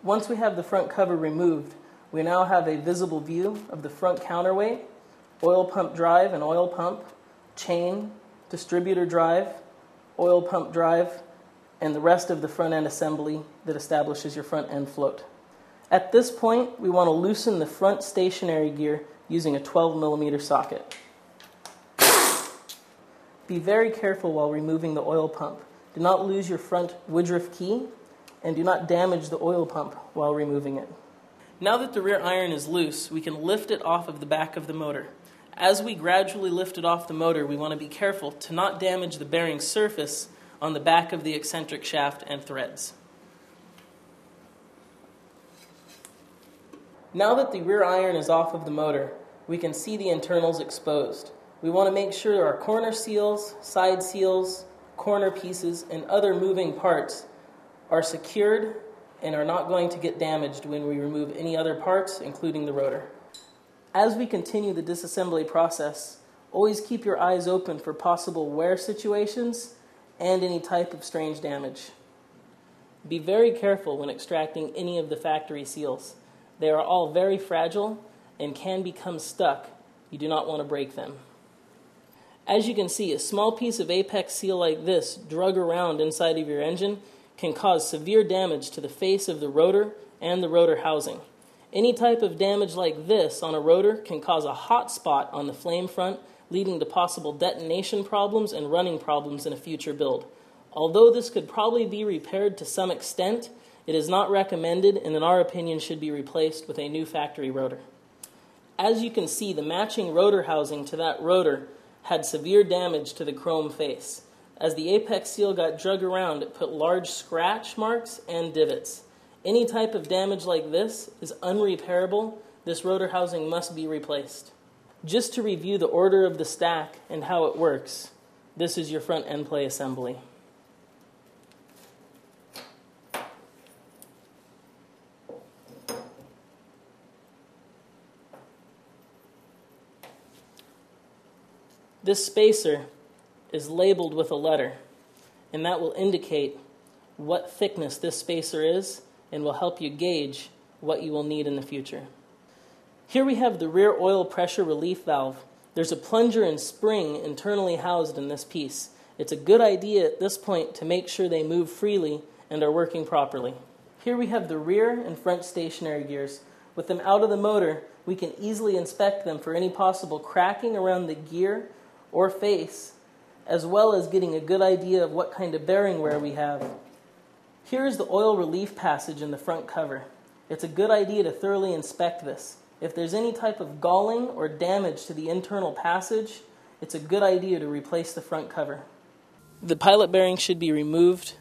Once we have the front cover removed, we now have a visible view of the front counterweight, oil pump drive and oil pump, chain, distributor drive, oil pump drive, and the rest of the front end assembly that establishes your front end float. At this point, we want to loosen the front stationary gear using a 12mm socket. Be very careful while removing the oil pump. Do not lose your front woodruff key, and do not damage the oil pump while removing it. Now that the rear iron is loose, we can lift it off of the back of the motor. As we gradually lift it off the motor, we want to be careful to not damage the bearing surface on the back of the eccentric shaft and threads. Now that the rear iron is off of the motor, we can see the internals exposed. We want to make sure our corner seals, side seals, corner pieces, and other moving parts are secured and are not going to get damaged when we remove any other parts, including the rotor. As we continue the disassembly process, always keep your eyes open for possible wear situations and any type of strange damage. Be very careful when extracting any of the factory seals. They are all very fragile and can become stuck. You do not want to break them. As you can see, a small piece of apex seal like this drug around inside of your engine can cause severe damage to the face of the rotor and the rotor housing. Any type of damage like this on a rotor can cause a hot spot on the flame front, leading to possible detonation problems and running problems in a future build. Although this could probably be repaired to some extent, it is not recommended and in our opinion should be replaced with a new factory rotor. As you can see, the matching rotor housing to that rotor had severe damage to the chrome face. As the apex seal got drug around, it put large scratch marks and divots. Any type of damage like this is unrepairable. This rotor housing must be replaced. Just to review the order of the stack and how it works, this is your front end play assembly. This spacer is labeled with a letter, and that will indicate what thickness this spacer is and will help you gauge what you will need in the future. Here we have the rear oil pressure relief valve. There's a plunger and spring internally housed in this piece. It's a good idea at this point to make sure they move freely and are working properly. Here we have the rear and front stationary gears. With them out of the motor, we can easily inspect them for any possible cracking around the gear or face, as well as getting a good idea of what kind of bearing wear we have. Here is the oil relief passage in the front cover. It's a good idea to thoroughly inspect this. If there's any type of galling or damage to the internal passage, it's a good idea to replace the front cover. The pilot bearing should be removed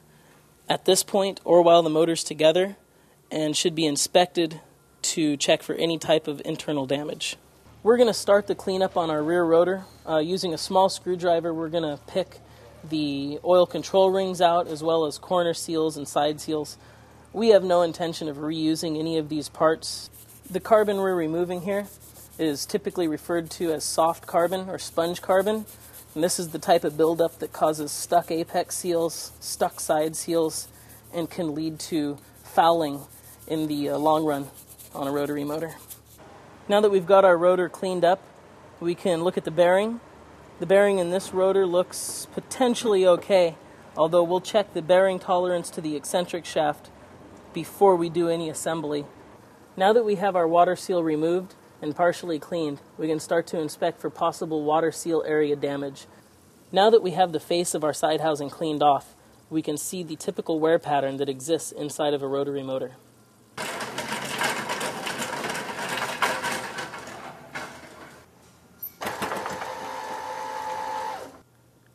at this point or while the motor's together and should be inspected to check for any type of internal damage. We're going to start the cleanup on our rear rotor. Using a small screwdriver, we're going to pick the oil control rings out as well as corner seals and side seals. We have no intention of reusing any of these parts. The carbon we're removing here is typically referred to as soft carbon or sponge carbon. And this is the type of buildup that causes stuck apex seals, stuck side seals, and can lead to fouling in the long run on a rotary motor. Now that we've got our rotor cleaned up, we can look at the bearing. The bearing in this rotor looks potentially okay, although we'll check the bearing tolerance to the eccentric shaft before we do any assembly. Now that we have our water seal removed and partially cleaned, we can start to inspect for possible water seal area damage. Now that we have the face of our side housing cleaned off, we can see the typical wear pattern that exists inside of a rotary motor.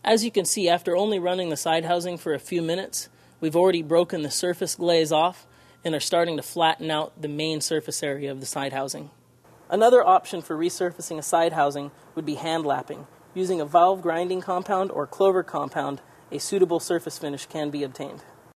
As you can see, after only running the side housing for a few minutes, we've already broken the surface glaze off and are starting to flatten out the main surface area of the side housing. Another option for resurfacing a side housing would be hand lapping. Using a valve grinding compound or clover compound, a suitable surface finish can be obtained.